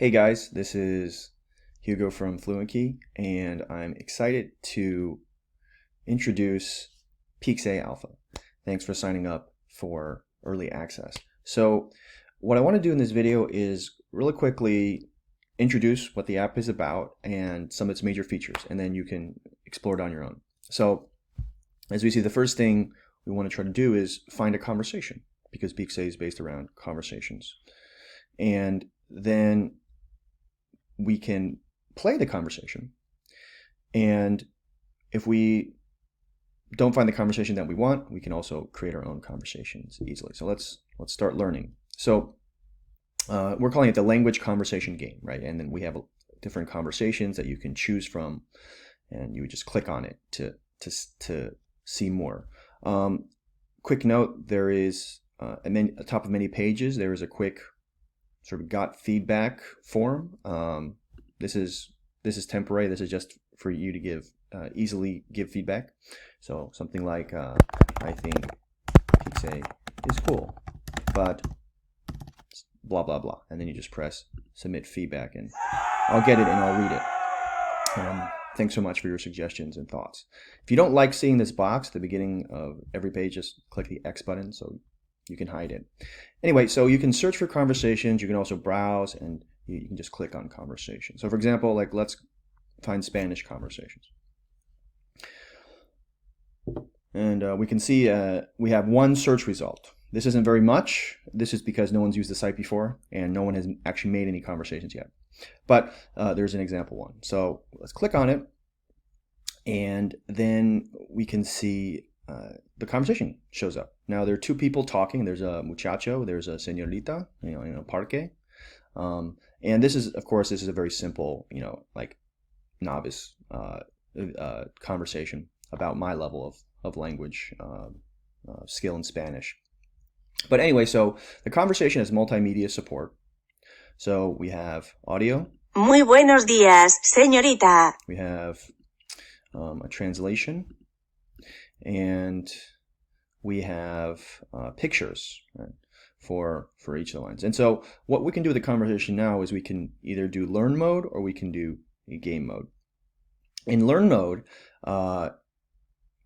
Hey guys, this is Hugo from FluentKey, and I'm excited to introduce Peaksay Alpha. Thanks for signing up for early access. So what I want to do in this video is really quickly introduce what the app is about and some of its major features, and then you can explore it on your own. So as we see, the first thing we want to try to do is find a conversation, because Peaksay is based around conversations. And then we can play the conversation, and if we don't find the conversation that we want, we can also create our own conversations easily. So let's start learning. So we're calling it the language conversation game, right? And then we have different conversations that you can choose from, and you would just click on it to see more. Quick note: there is at the top of many pages there is a quick sort of got feedback form. This is temporary. This is just for you to easily give feedback. So something like, I think Peaksay is cool, but blah blah blah, and then you just press submit feedback, and I'll get it and I'll read it. Thanks so much for your suggestions and thoughts. If you don't like seeing this box at the beginning of every page, just click the X button so you can hide it. Anyway, so you can search for conversations. You can also browse, and you can just click on conversations. So for example, like let's find Spanish conversations. And we can see we have one search result. This isn't very much. This is because no one's used the site before, and no one has actually made any conversations yet. But there's an example one. So let's click on it, and then we can see the conversation shows up. Now there are two people talking. There's a muchacho, there's a señorita, in a parque. And this is, of course, a very simple, like novice conversation about my level of language skill in Spanish. But anyway, so the conversation has multimedia support. So we have audio. Muy buenos días, señorita. We have a translation. And we have pictures, right, for each of the lines. And so what we can do with the conversation now is we can either do learn mode or we can do a game mode. In learn mode,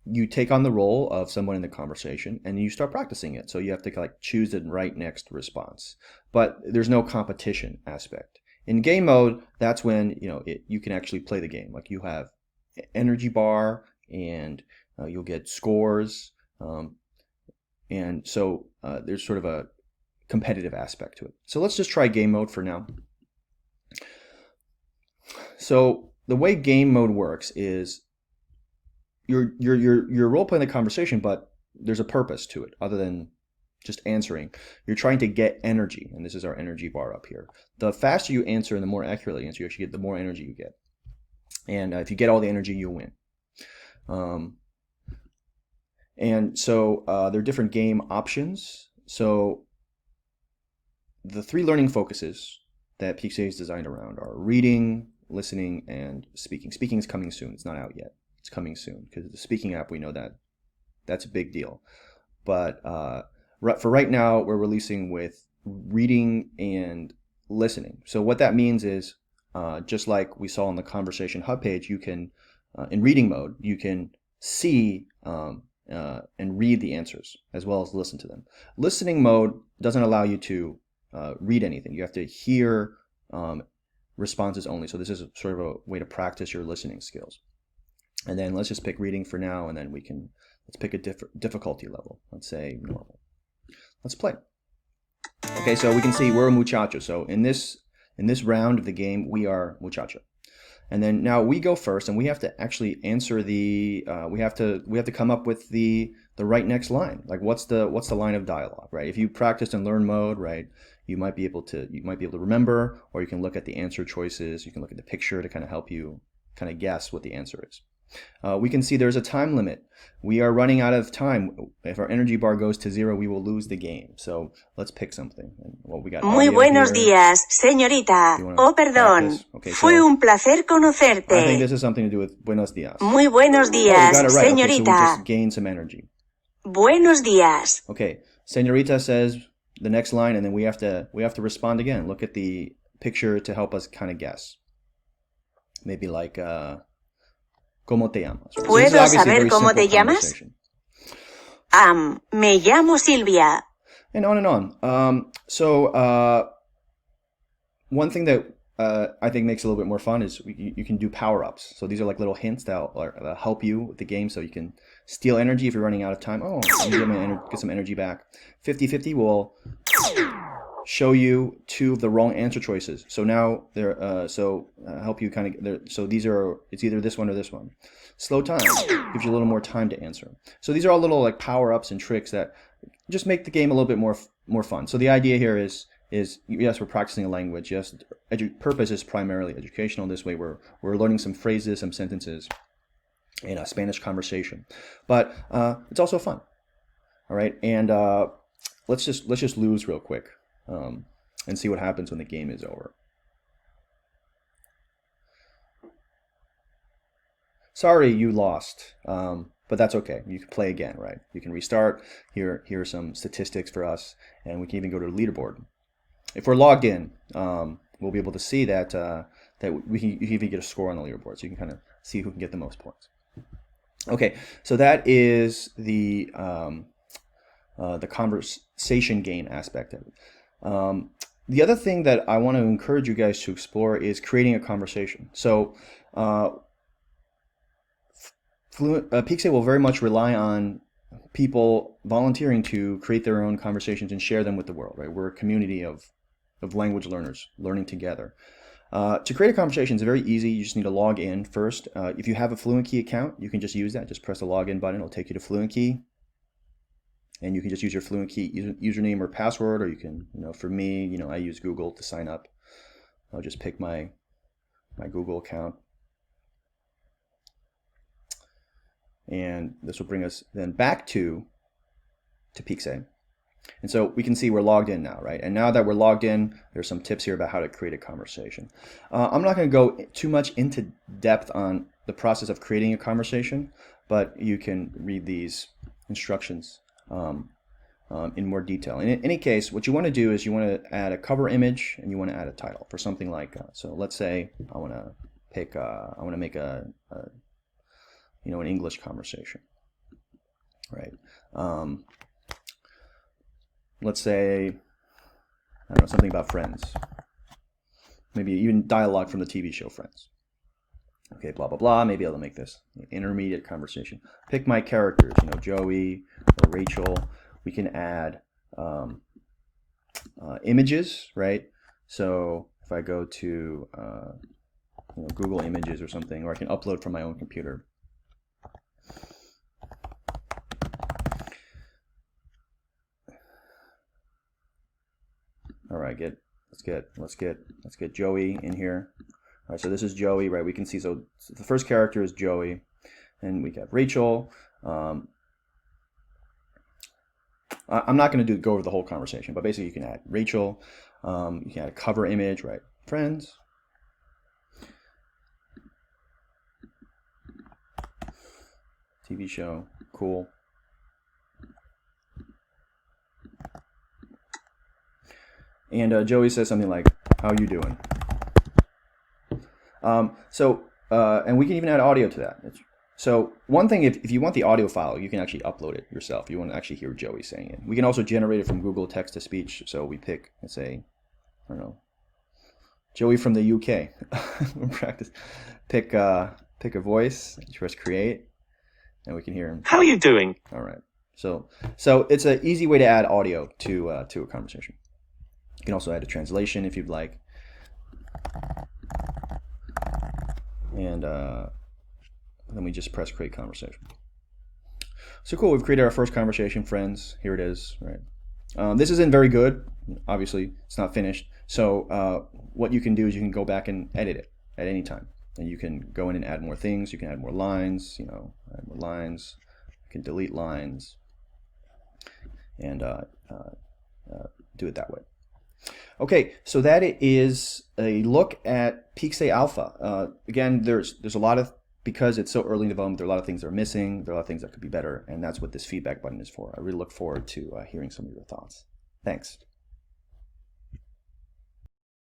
you take on the role of someone in the conversation and you start practicing it. So you have to choose the right next response. But there's no competition aspect. In game mode, that's when you can actually play the game. Like you have energy bar, and you'll get scores, and so there's sort of a competitive aspect to it. So let's just try game mode for now. So the way game mode works is you're role playing the conversation, but there's a purpose to it other than just answering. You're trying to get energy, and this is our energy bar up here. The faster you answer and the more accurately you answer, you actually get the more energy you get. And if you get all the energy, you win. And so there are different game options. So the three learning focuses that Peaksay is designed around are reading, listening, and speaking. Speaking is coming soon. It's not out yet. It's coming soon, because the speaking app, we know that's a big deal. But for right now, we're releasing with reading and listening. So what that means is, just like we saw on the Conversation Hub page, you can, in reading mode, you can see and read the answers as well as listen to them. Listening mode doesn't allow you to read anything. You have to hear responses only. So this is sort of a way to practice your listening skills. And then let's just pick reading for now, and then let's pick a difficulty level. Let's say normal. Let's play. Okay, so we can see we're a muchacho. So in this round of the game, we are muchacho. And then now we go first, and we have to actually answer we have to come up with the right next line. Like what's the line of dialogue, right? If you practiced in learn mode, right, you might be able to remember, or you can look at the answer choices. You can look at the picture to kind of help you kind of guess what the answer is. We can see there's a time limit. We are running out of time. If our energy bar goes to 0, we will lose the game. So let's pick something. Well, we got Muy buenos días, señorita. Oh, perdón. Okay, Fue un placer conocerte. I think this is something to do with buenos días. Muy buenos días, we got it right. señorita. Okay, so we just gained some energy. Buenos días. Okay, señorita says the next line, and then we have to respond again. Look at the picture to help us kind of guess. Maybe like, ¿Cómo te llamas? So ¿Puedo saber cómo te llamas? Me llamo Silvia. And on and on. So one thing that I think makes it a little bit more fun is you can do power-ups. So these are like little hints that'll help you with the game, so you can steal energy if you're running out of time. Oh, get some energy back. 50-50 will show you 2 of the wrong answer choices. So now they're help you kind of. So these are, it's either this one or this one. Slow time gives you a little more time to answer. So these are all little like power-ups and tricks that just make the game a little bit more fun. So the idea here is yes, we're practicing a language. Yes, purpose is primarily educational. This way we're learning some phrases, some sentences in a Spanish conversation. But it's also fun. All right, and let's just lose real quick and see what happens when the game is over. Sorry, you lost. But that's okay. You can play again, right? You can restart. Here are some statistics for us, and we can even go to the leaderboard. If we're logged in, we'll be able to see that you can even get a score on the leaderboard, so you can kind of see who can get the most points. Okay, so that is the conversation game aspect of it. The other thing that I want to encourage you guys to explore is creating a conversation. So Peaksay will very much rely on people volunteering to create their own conversations and share them with the world, right? We're a community of language learners learning together. To create a conversation is very easy. You just need to log in first. If you have a FluentKey account, you can just use that. Just press the login button. It'll take you to FluentKey. And you can just use your FluentKey username or password, or you can, for me, I use Google to sign up. I'll just pick my Google account. And this will bring us then back to Peaksay. And so we can see we're logged in now, right? And now that we're logged in, there's some tips here about how to create a conversation. I'm not going to go too much into depth on the process of creating a conversation, but you can read these instructions in more detail. In any case, what you want to do is you want to add a cover image and you want to add a title for something like, so let's say I want to make an English conversation, right? Let's say, I don't know, something about Friends. Maybe even dialogue from the TV show Friends. Okay, blah, blah, blah. Maybe I'll make this intermediate conversation. Pick my characters, Joey or Rachel. We can add images, right? So if I go to Google Images or something, or I can upload from my own computer. All right, let's get Joey in here. All right, so this is Joey, right? We can see, so the first character is Joey, and we got Rachel. I'm not going to go over the whole conversation, but basically you can add Rachel. You can add a cover image, right? Friends. TV show, cool. And Joey says something like, "How you doing?" And we can even add audio to that. So one thing, if you want the audio file, you can actually upload it yourself. You want to actually hear Joey saying it. We can also generate it from Google Text to Speech. So we pick, let's say, I don't know, Joey from the UK. Practice. Pick a voice. Press create, and we can hear him. How are you doing? All right. So it's an easy way to add audio to a conversation. You can also add a translation if you'd like. And then we just press create conversation. So cool, we've created our first conversation, friends. Here it is, right? This isn't very good. Obviously, it's not finished. So what you can do is you can go back and edit it at any time. And you can go in and add more things. You can add more lines, add more lines. You can delete lines. And do it that way. Okay, so that is a look at Peaksay Alpha. Again, there's a lot of, because it's so early in development, there are a lot of things that are missing, there are a lot of things that could be better, and that's what this feedback button is for. I really look forward to hearing some of your thoughts. Thanks.